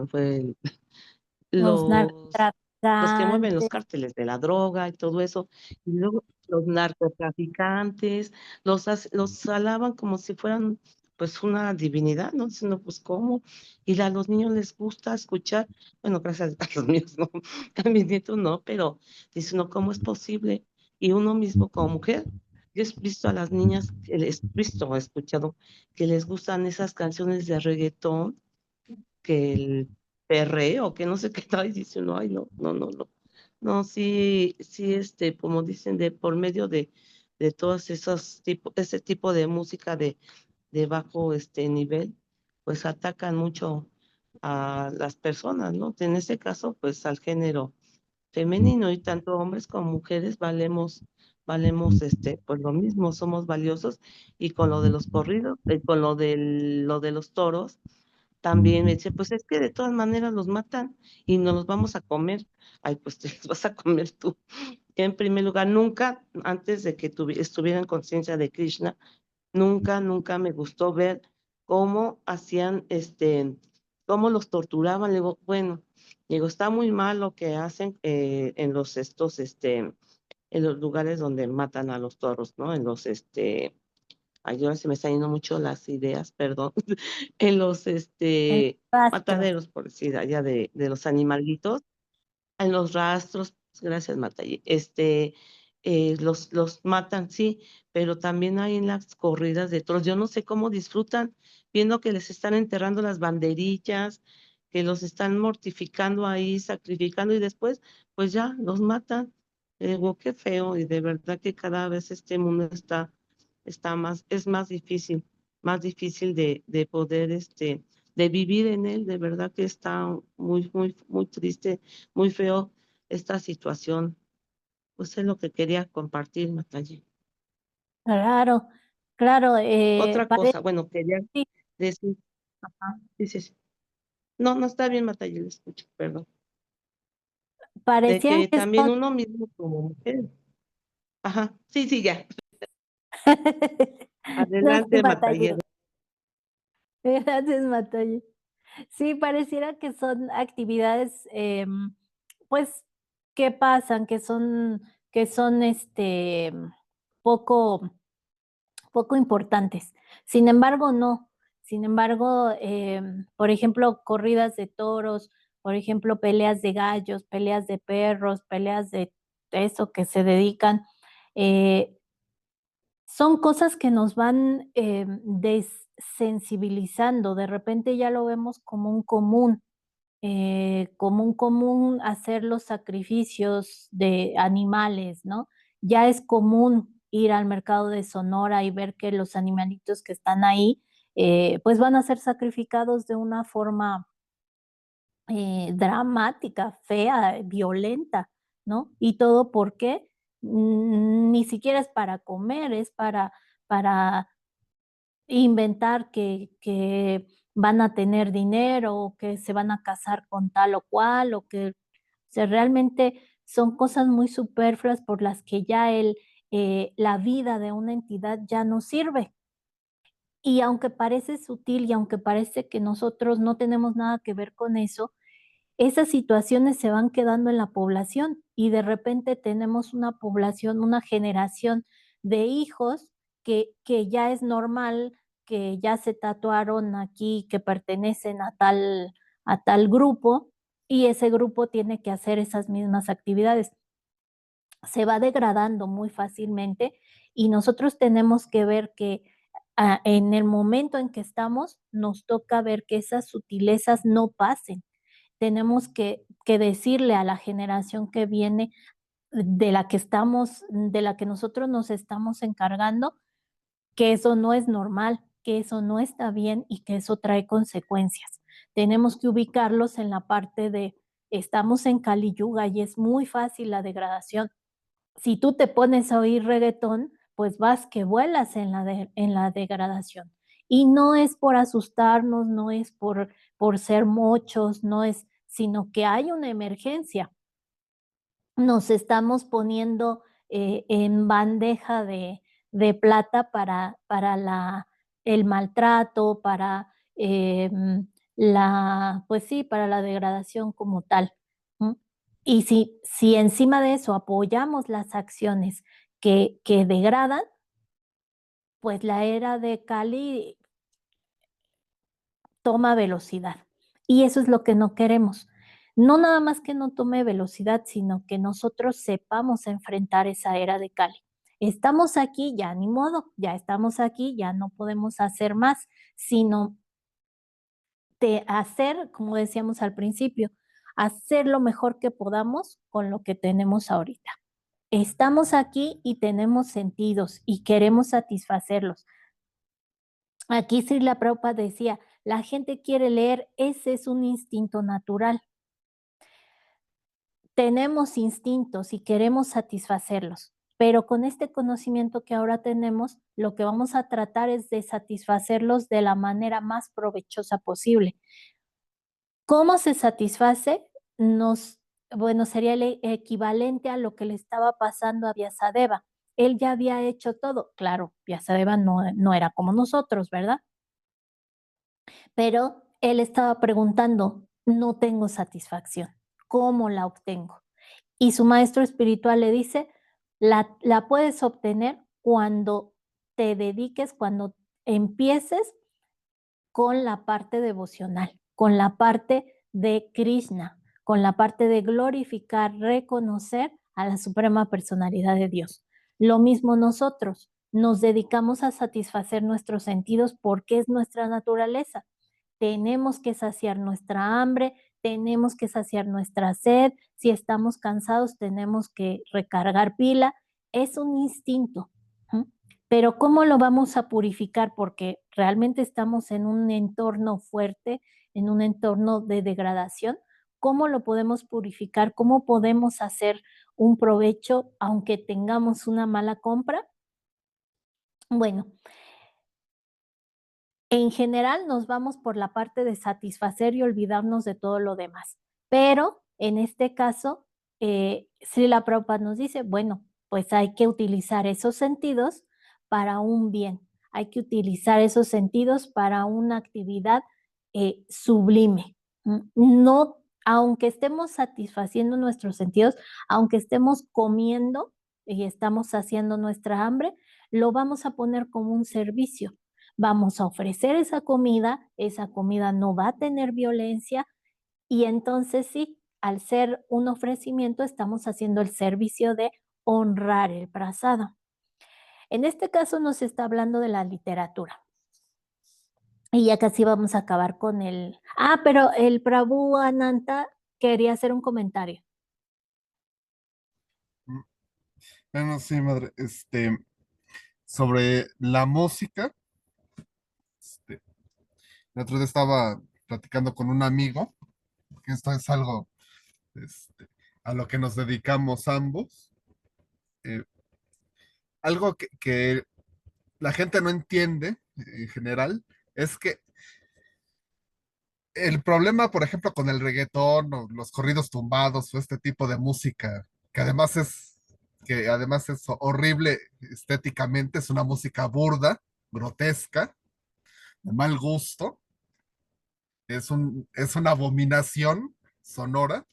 fue Los los que mueven los narcotraficantes. cárteles de la droga y todo eso, y luego los narcotraficantes, los alaban como si fueran pues una divinidad, ¿no? Diciendo, pues, ¿cómo? Y a los niños les gusta escuchar, bueno, gracias a los míos, no, a mis nietos no, pero dicen, no, ¿cómo es posible? Y uno mismo como mujer, yo he visto a las niñas, he escuchado que les gustan esas canciones de reggaetón, que el perreo, que no sé qué tal, y dice uno, ay, no, no, no, no. No, sí, sí, como dicen, por medio de todos ese tipo de música de bajo nivel, pues atacan mucho a las personas, ¿no? En este caso, pues al género femenino, y tanto hombres como mujeres valemos, pues lo mismo, somos valiosos, y con lo de los corridos, con lo de los toros, también me dice, pues es que de todas maneras los matan y nos los vamos a comer. Ay, pues te los vas a comer tú. En primer lugar, nunca, antes de que estuviera en conciencia de Krishna, nunca me gustó ver cómo hacían, cómo los torturaban. Le digo, bueno, digo, está muy mal lo que hacen en en los lugares donde matan a los toros, ¿no? En los, ay, ahora se me están yendo mucho las ideas, perdón, en los En rastros. mataderos, por decir, allá de los animalitos. en los rastros, gracias, Matayi, los matan, sí, pero también hay en las corridas de toros. Yo no sé cómo disfrutan viendo que les están enterrando las banderillas, que los están mortificando ahí, sacrificando y después, pues ya, los matan. Digo, qué feo, y de verdad que cada vez este mundo está es más difícil de poder, de vivir en él. De verdad que está muy triste, muy feo esta situación. Pues es lo que quería compartir, Natalie. Claro, claro, Otra cosa, bueno, quería decir, ajá, sí, sí, sí. No, no está bien, Natalie, le escucho, perdón. De parecían que que también son... uno mismo como mujer. Ajá, sí, sí, ya. No, sí, Adelante, Matalle. Natalie. Gracias, Matalle. Sí, pareciera que son actividades, pues, que pasan, que son, poco poco importantes. Sin embargo, no. Sin embargo, por ejemplo, corridas de toros, por ejemplo, peleas de gallos, peleas de perros, peleas de eso que se dedican, eh, son cosas que nos van, desensibilizando. De repente ya lo vemos como un común hacer los sacrificios de animales, ¿no? Ya es común ir al mercado de Sonora y ver que los animalitos que están ahí, pues van a ser sacrificados de una forma dramática, fea, violenta, ¿no? Y todo porque ni siquiera es para comer, es para inventar que van a tener dinero, o que se van a casar con tal o cual, o que, o sea, realmente son cosas muy superfluas por las que ya la vida de una entidad ya no sirve. Y aunque parece sutil y aunque parece que nosotros no tenemos nada que ver con eso, esas situaciones se van quedando en la población y de repente tenemos una población, una generación de hijos que ya es normal, que ya se tatuaron aquí, que pertenecen a tal grupo y ese grupo tiene que hacer esas mismas actividades. Se va degradando muy fácilmente y nosotros tenemos que ver que en el momento en que estamos, nos toca ver que esas sutilezas no pasen. Tenemos que decirle a la generación que viene, de la que nosotros nos estamos encargando, que eso no es normal, que eso no está bien y que eso trae consecuencias. Tenemos que ubicarlos en la parte de, estamos en Kali Yuga y es muy fácil la degradación. Si tú te pones a oír reggaetón, pues vas que vuelas en la degradación. Y no es por asustarnos, no es por ser mochos, no es, sino que hay una emergencia. Nos estamos poniendo en bandeja de plata para el maltrato, pues sí, para la degradación como tal. ¿Mm? Y si encima de eso apoyamos las acciones que degradan, pues la era de Cali toma velocidad. Y eso es lo que no queremos. No nada más que no tome velocidad, sino que nosotros sepamos enfrentar esa era de Cali. Estamos aquí, ya ni modo, ya estamos aquí, ya no podemos hacer más, sino de hacer, como decíamos al principio, hacer lo mejor que podamos con lo que tenemos ahorita. Estamos aquí y tenemos sentidos y queremos satisfacerlos. Aquí Srila Prabhupada decía, la gente quiere leer, ese es un instinto natural. Tenemos instintos y queremos satisfacerlos, pero con este conocimiento que ahora tenemos, lo que vamos a tratar es de satisfacerlos de la manera más provechosa posible. ¿Cómo se satisface? Bueno, sería el equivalente a lo que le estaba pasando a Vyasadeva. Él ya había hecho todo. Claro, Vyasadeva no era como nosotros, ¿verdad? Pero él estaba preguntando, no tengo satisfacción, ¿cómo la obtengo? Y su maestro espiritual le dice, la puedes obtener cuando te dediques, cuando empieces con la parte devocional, con la parte de Krishna, con la parte de glorificar, reconocer a la suprema personalidad de Dios. Lo mismo nosotros, nos dedicamos a satisfacer nuestros sentidos porque es nuestra naturaleza. Tenemos que saciar nuestra hambre, tenemos que saciar nuestra sed, si estamos cansados tenemos que recargar pila, es un instinto. Pero ¿cómo lo vamos a purificar? Porque realmente estamos en un entorno fuerte, en un entorno de degradación. ¿Cómo lo podemos purificar? ¿Cómo podemos hacer un provecho aunque tengamos una mala compra? Bueno, en general nos vamos por la parte de satisfacer y olvidarnos de todo lo demás. Pero en este caso, Srila Prabhupada nos dice, bueno, pues hay que utilizar esos sentidos para un bien. Hay que utilizar esos sentidos para una actividad sublime. No, aunque estemos satisfaciendo nuestros sentidos, aunque estemos comiendo y estamos saciando nuestra hambre, lo vamos a poner como un servicio. Vamos a ofrecer esa comida no va a tener violencia y entonces sí, al ser un ofrecimiento estamos haciendo el servicio de honrar el prasada. En este caso nos está hablando de la literatura. Y ya casi vamos a acabar con el... Ah, pero el Prabhu Ananta quería hacer un comentario. Bueno, sí, madre, sobre la música, este, el otro día estaba platicando con un amigo, que esto es algo, este, a lo que nos dedicamos ambos, eh, algo que la gente no entiende en general, es que el problema, por ejemplo, con el reggaetón o los corridos tumbados o este tipo de música, que además es horrible estéticamente, es una música burda, grotesca, de mal gusto, es una abominación sonora.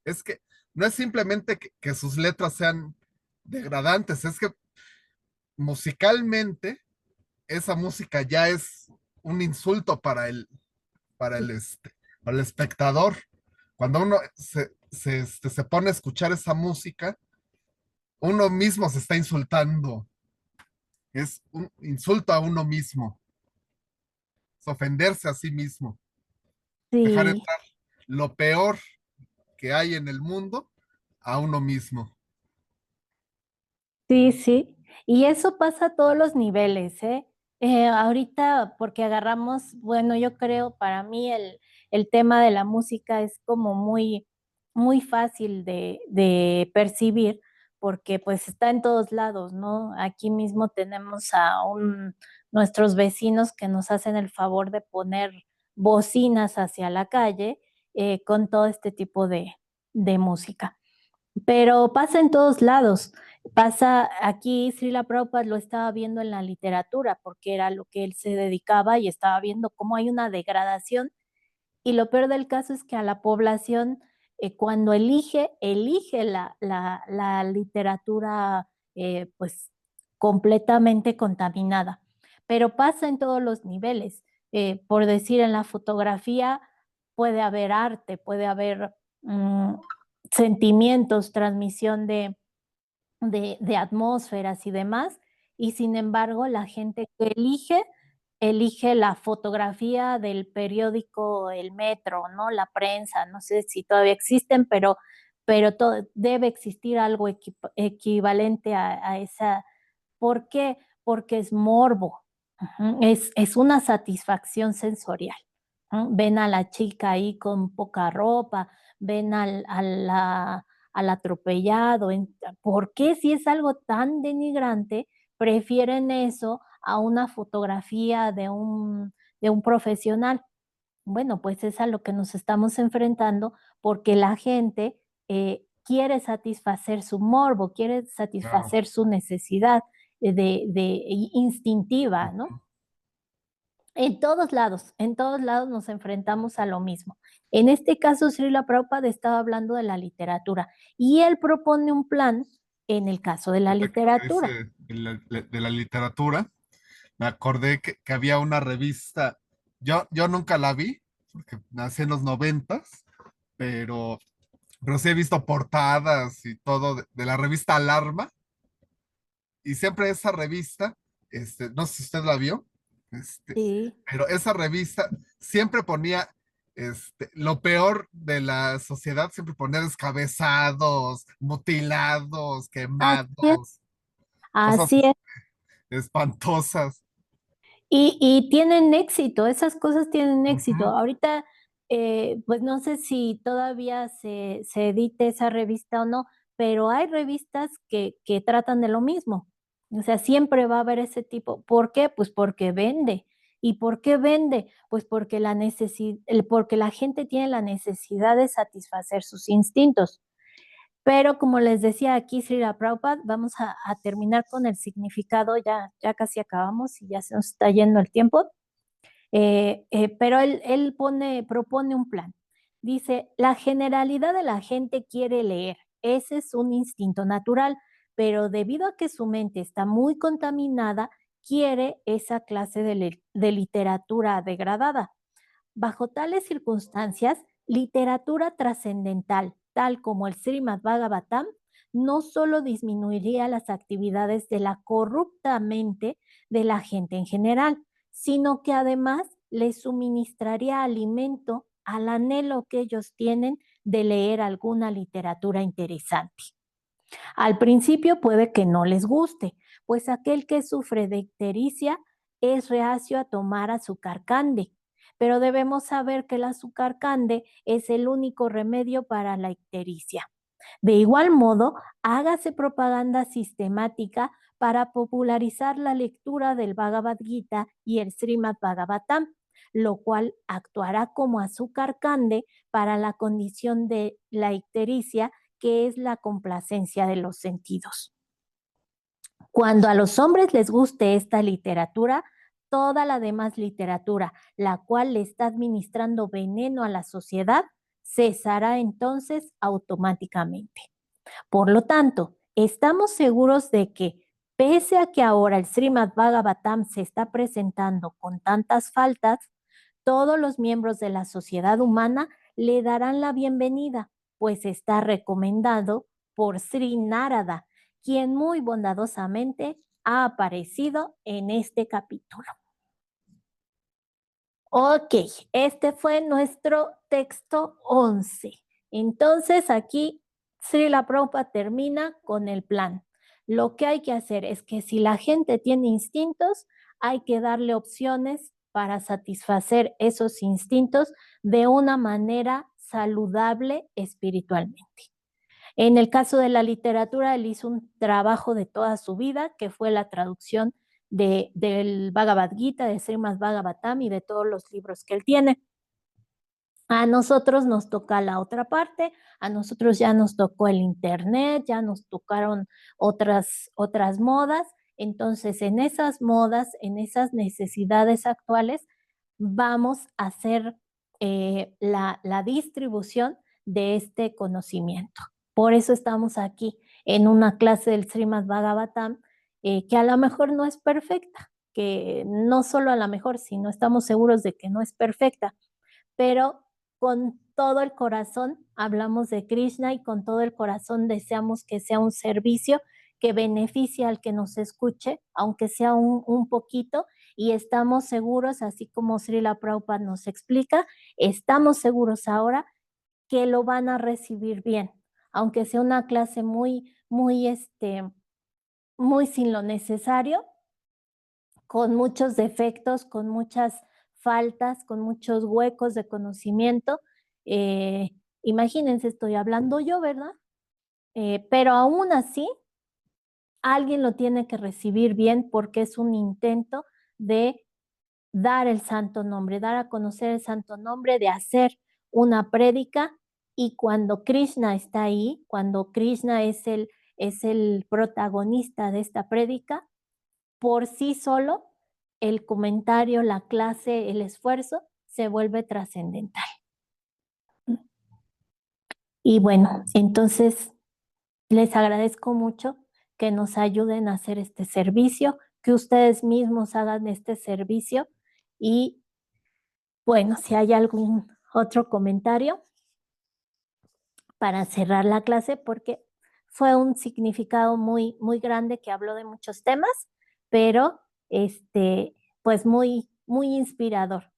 Es que no es simplemente que sus letras sean degradantes, es que musicalmente esa música ya es un insulto para el espectador. Cuando uno se pone a escuchar esa música, uno mismo se está insultando. Es un insulto a uno mismo. Es ofenderse a sí mismo. Dejar Sí, entrar lo peor que hay en el mundo a uno mismo. sí, sí. Y eso pasa a todos los niveles, ¿eh? Ahorita, porque agarramos, bueno, yo creo para mí el tema de la música es como muy fácil de percibir, porque pues está en todos lados, ¿no? Aquí mismo tenemos nuestros vecinos que nos hacen el favor de poner bocinas hacia la calle con todo este tipo de música. Pero pasa en todos lados. Pasa aquí, Srila Prabhupada lo estaba viendo en la literatura, porque era lo que él se dedicaba y estaba viendo cómo hay una degradación. Y lo peor del caso es que a la población, cuando elige la literatura, pues completamente contaminada. Pero pasa en todos los niveles. Por decir, en la fotografía puede haber arte, puede haber sentimientos, transmisión de atmósferas y demás, y sin embargo la gente que elige la fotografía del periódico El Metro, ¿no? La prensa, no sé si todavía existen, pero debe existir algo equivalente a esa. ¿Por qué? Porque es morbo, es una satisfacción sensorial. Ven a la chica ahí con poca ropa, ven al atropellado. ¿Por qué si es algo tan denigrante, prefieren eso a una fotografía de un profesional? Bueno, pues es a lo que nos estamos enfrentando porque la gente quiere satisfacer su morbo, quiere Claro. satisfacer su necesidad instintiva, ¿no? En todos lados nos enfrentamos a lo mismo. En este caso, Srila Prabhupada estaba hablando de la literatura y él propone un plan en el caso de la literatura. De la literatura, me acordé que había una revista, yo nunca la vi, porque nací en los 90s, pero sí he visto portadas y todo de la revista Alarma, y siempre esa revista, no sé si usted la vio, Sí. pero esa revista siempre ponía lo peor de la sociedad, siempre ponía descabezados, mutilados, Así es. quemados, cosas Así es. espantosas. Y tienen éxito, esas cosas tienen éxito. Ujú. Ahorita, pues no sé si todavía se edite esa revista o no, pero hay revistas que tratan de lo mismo. O sea, siempre va a haber ese tipo. ¿Por qué? Pues porque vende. ¿Y por qué vende? Pues porque porque la gente tiene la necesidad de satisfacer sus instintos. Pero como les decía aquí Srila Prabhupada, vamos a terminar con el significado, ya casi acabamos y ya se nos está yendo el tiempo. Pero él propone un plan. Dice, la generalidad de la gente quiere leer, ese es un instinto natural, pero debido a que su mente está muy contaminada, quiere esa clase de literatura degradada. Bajo tales circunstancias, literatura trascendental, tal como el Srimad Bhagavatam, no solo disminuiría las actividades de la corrupta mente de la gente en general, sino que además les suministraría alimento al anhelo que ellos tienen de leer alguna literatura interesante. Al principio puede que no les guste, pues aquel que sufre de ictericia es reacio a tomar azúcar cande, pero debemos saber que el azúcar cande es el único remedio para la ictericia. De igual modo, hágase propaganda sistemática para popularizar la lectura del Bhagavad Gita y el Srimad Bhagavatam, lo cual actuará como azúcar cande para la condición de la ictericia, que es la complacencia de los sentidos. Cuando a los hombres les guste esta literatura, toda la demás literatura, la cual le está administrando veneno a la sociedad, cesará entonces automáticamente. Por lo tanto, estamos seguros de que, pese a que ahora el Srimad Bhagavatam se está presentando con tantas faltas, todos los miembros de la sociedad humana le darán la bienvenida, pues está recomendado por Sri Narada, quien muy bondadosamente ha aparecido en este capítulo. Ok, este fue nuestro texto 11. Entonces aquí Srila Prabhupada termina con el plan. Lo que hay que hacer es que si la gente tiene instintos, hay que darle opciones para satisfacer esos instintos de una manera saludable espiritualmente. En el caso de la literatura, él hizo un trabajo de toda su vida, que fue la traducción del Bhagavad Gita, de Srimad Bhagavatam y de todos los libros que él tiene. A nosotros nos toca la otra parte, a nosotros ya nos tocó el internet, ya nos tocaron otras modas. Entonces, en esas modas, en esas necesidades actuales, vamos a hacer la distribución de este conocimiento. Por eso estamos aquí en una clase del Srimad Bhagavatam, que a lo mejor no es perfecta, que no solo a lo mejor, sino estamos seguros de que no es perfecta, pero con todo el corazón hablamos de Krishna y con todo el corazón deseamos que sea un servicio que beneficie al que nos escuche, aunque sea un poquito, y estamos seguros, así como Srila Prabhupada nos explica, estamos seguros ahora que lo van a recibir bien, aunque sea una clase muy sin lo necesario, con muchos defectos, con muchas faltas, con muchos huecos de conocimiento. Imagínense, estoy hablando yo, ¿verdad? Pero aún así, alguien lo tiene que recibir bien porque es un intento de dar el santo nombre, dar a conocer el santo nombre, de hacer una prédica. Y cuando Krishna está ahí, cuando Krishna es el protagonista de esta prédica, por sí solo, el comentario, la clase, el esfuerzo se vuelve trascendental. Y bueno, entonces les agradezco mucho que nos ayuden a hacer este servicio, que ustedes mismos hagan este servicio y bueno, si hay algún otro comentario. para cerrar la clase porque fue un significado muy, muy grande que habló de muchos temas, pero pues muy, muy inspirador.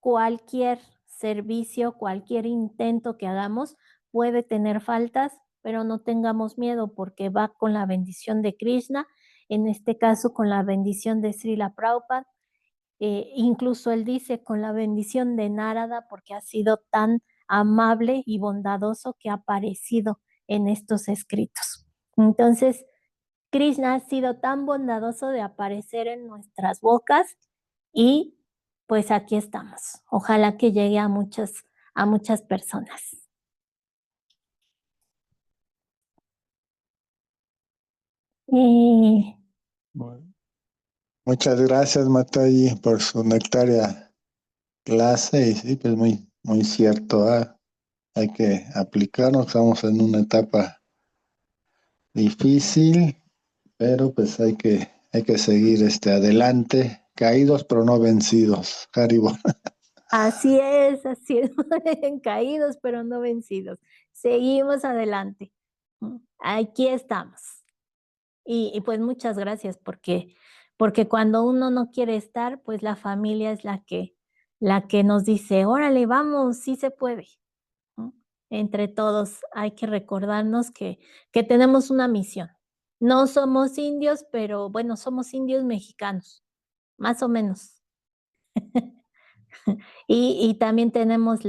Cualquier servicio, cualquier intento que hagamos puede tener faltas, pero no tengamos miedo porque va con la bendición de Krishna, en este caso con la bendición de Srila Prabhupada. Incluso él dice con la bendición de Narada porque ha sido tan amable y bondadoso que ha aparecido en estos escritos. Entonces, Krishna ha sido tan bondadoso de aparecer en nuestras bocas y pues aquí estamos. Ojalá que llegue a muchas personas. Bueno, muchas gracias, Matayi, por su nectaria clase. Y sí, pues muy, muy cierto. Hay que aplicarnos. Estamos en una etapa difícil, pero pues hay que seguir adelante, caídos pero no vencidos. Haribo. Así es, caídos pero no vencidos. Seguimos adelante. Aquí estamos. Y pues muchas gracias porque cuando uno no quiere estar, pues la familia es la que nos dice, órale, vamos, sí se puede. ¿No? Entre todos hay que recordarnos que tenemos una misión. No somos indios, pero bueno, somos indios mexicanos, más o menos. Y también tenemos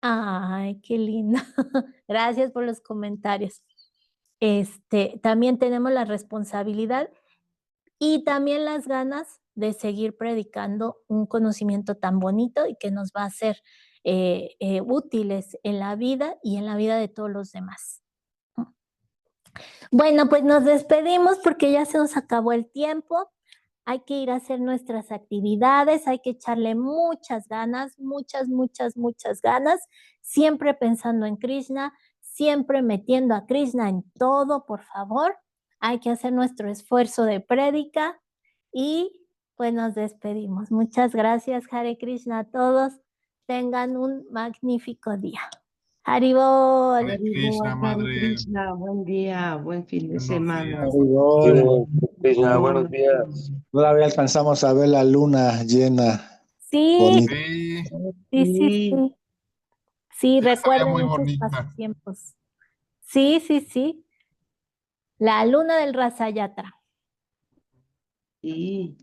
Ay, qué lindo. Gracias por los comentarios. También tenemos la responsabilidad y también las ganas de seguir predicando un conocimiento tan bonito y que nos va a ser útiles en la vida y en la vida de todos los demás. Bueno, pues nos despedimos porque ya se nos acabó el tiempo. Hay que ir a hacer nuestras actividades, hay que echarle muchas ganas, muchas, muchas, muchas ganas, siempre pensando en Krishna, siempre metiendo a Krishna en todo, por favor. Hay que hacer nuestro esfuerzo de prédica y pues nos despedimos. Muchas gracias, Hare Krishna, a todos. Tengan un magnífico día. Haribol. Hare Krishna, madre. Krishna, buen día, buen fin de Buenos semana. días. Haribo. Krishna, buenos días. Todavía alcanzamos a ver la luna llena, Sí, bonita. Sí, sí. Sí, ya se veía recuerden muy esos bonita. pasatiempos. Sí. La luna del Rasayatra. Sí.